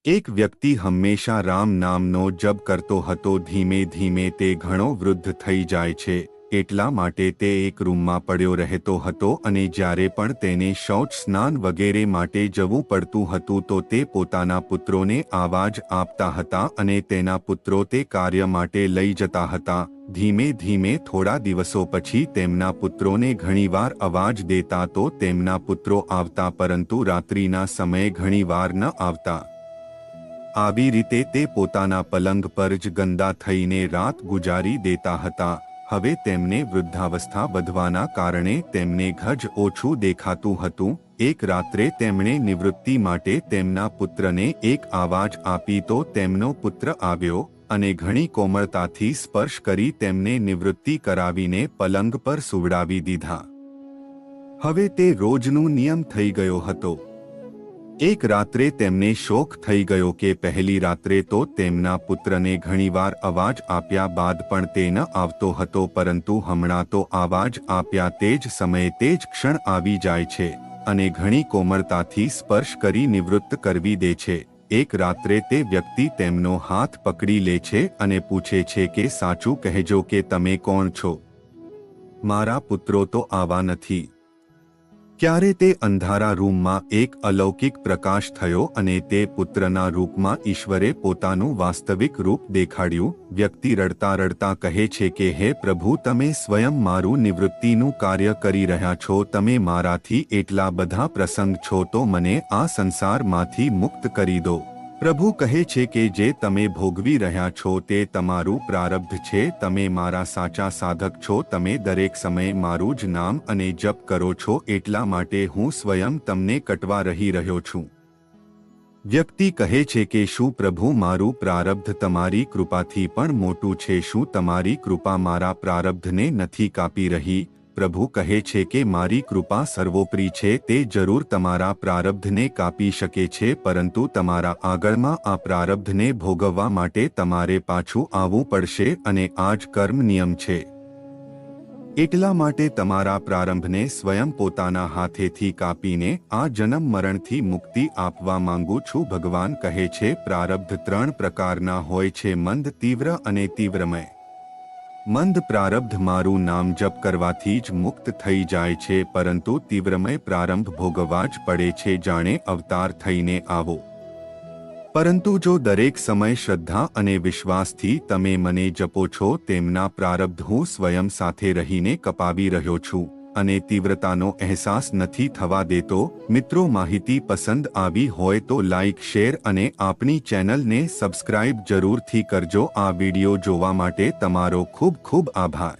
એક વ્યક્તિ હંમેશા રામ નામનો જપ કરતો હતો. ધીમે ધીમે તે ઘણો વૃદ્ધ થઈ જાય છે, એટલા માટે તે એક રૂમમાં પડ્યો રહેતો હતો અને જ્યારે પણ તેને શૌચ, સ્નાન વગેરે માટે જવું પડતું હતું તો તે પોતાના પુત્રોને આવાજ આપતા હતા અને તેના પુત્રો તે કાર્ય માટે લઈ જતા હતા. ધીમે ધીમે થોડા દિવસો પછી તેમના પુત્રોને ઘણીવાર અવાજ દેતા તો તેમના પુત્રો આવતા, પરંતુ રાત્રિના સમયે ઘણીવાર ન આવતા. આવી રીતે તે પોતાના પલંગ પર જ ગંદા થઈને રાત ગુજારી દેતા હતા. હવે તેમને વૃદ્ધાવસ્થા વધવાના કારણે તેમને ઘજ ઓછું દેખાતું હતું. એક રાત્રે તેમણે નિવૃત્તિ માટે તેમના પુત્રને એક આવાજ આપી તો તેમનો પુત્ર આવ્યો અને ઘણી કોમળતાથી સ્પર્શ કરી તેમને નિવૃત્તિ કરાવીને પલંગ પર સુવડાવી દીધા. હવે તે રોજનું નિયમ થઈ ગયો હતો. એક રાત્રે તેમને શોક થઈ ગયો કે પહેલી રાત્રે તો તેમના પુત્રને ઘણીવાર અવાજ આપ્યા બાદ પણ તે ન આવતો હતો, પરંતુ હમણાં તો આવાજ આપ્યા તે જ સમયે તે જ ક્ષણ આવી જાય છે અને ઘણી કોમળતાથી સ્પર્શ કરી નિવૃત્ત કરવી દે છે. એક રાત્રે તે વ્યક્તિ તેમનો હાથ પકડી લે છે અને પૂછે છે કે સાચું કહેજો કે તમે કોણ છો? મારા પુત્રો તો આવા નથી. ક્યારે તે અંધારા રૂમમાં એક અલૌકિક પ્રકાશ થયો અને તે પુત્રના રૂપમાં ઈશ્વરે પોતાનું વાસ્તવિક રૂપ દેખાડ્યું. વ્યક્તિ રડતા રડતા કહે છે કે હે પ્રભુ, તમે સ્વયં મારું નિવૃત્તિનું કાર્ય કરી રહ્યા છો. તમે મારાથી એટલા બધા પ્રસન્ન છો તો મને આ સંસારમાંથી મુક્ત કરી દો. પ્રભુ કહે છે કે જે તમે ભોગવી રહ્યા છો તે તમારું પ્રારબ્ધ છે. તમે મારા સાચા સાધક છો. તમે દરેક સમયે મારું જ નામ અને જપ કરો છો, એટલા માટે હું સ્વયં તમને કટવા રહી રહ્યો છું. વ્યક્તિ કહે છે કે શું પ્રભુ, મારું પ્રારબ્ધ તમારી કૃપાથી પણ મોટું છે? શું તમારી કૃપા મારા પ્રારબ્ધને નથી કાપી રહી? પ્રભુ કહે છે કે મારી કૃપા સર્વોપરી છે, તે જરૂર તમારા પ્રારબ્ધને કાપી શકે છે, પરંતુ તમારા આગળમાં આ પ્રારબ્ધને ભોગવવા માટે તમારે પાછું આવવું પડશે અને આ જ કર્મ નિયમ છે. એટલા માટે તમારા પ્રારંભને સ્વયં પોતાના હાથેથી કાપીને આ જન્મ મરણથી મુક્તિ આપવા માંગુ છું. ભગવાન કહે છે પ્રારબ્ધ 3 પ્રકારના હોય છે: મંદ, તીવ્ર અને તીવ્રમય. મંદ પ્રારબ્ધ મારું નામ જપ કરવાથી જ મુક્ત થઈ જાય છે, પરંતુ તીવ્રમય પ્રારંભ ભોગવવા જ પડે છે, જાણે અવતાર થઈને આવો. પરંતુ જો દરેક સમય શ્રદ્ધા અને વિશ્વાસથી તમે મને જપો છો, તેમના પ્રારબ્ધ હું સ્વયં સાથે રહીને કપાવી રહ્યો છું અને તીવ્રતાનો અહેસાસ નથી થવા દેતો. મિત્રો, માહિતી પસંદ આવી હોય તો લાઇક, શેર અને આપણી ચેનલને સબસ્ક્રાઇબ જરૂરથી કરજો. આ વિડિયો જોવા માટે તમારો ખૂબ ખૂબ આભાર.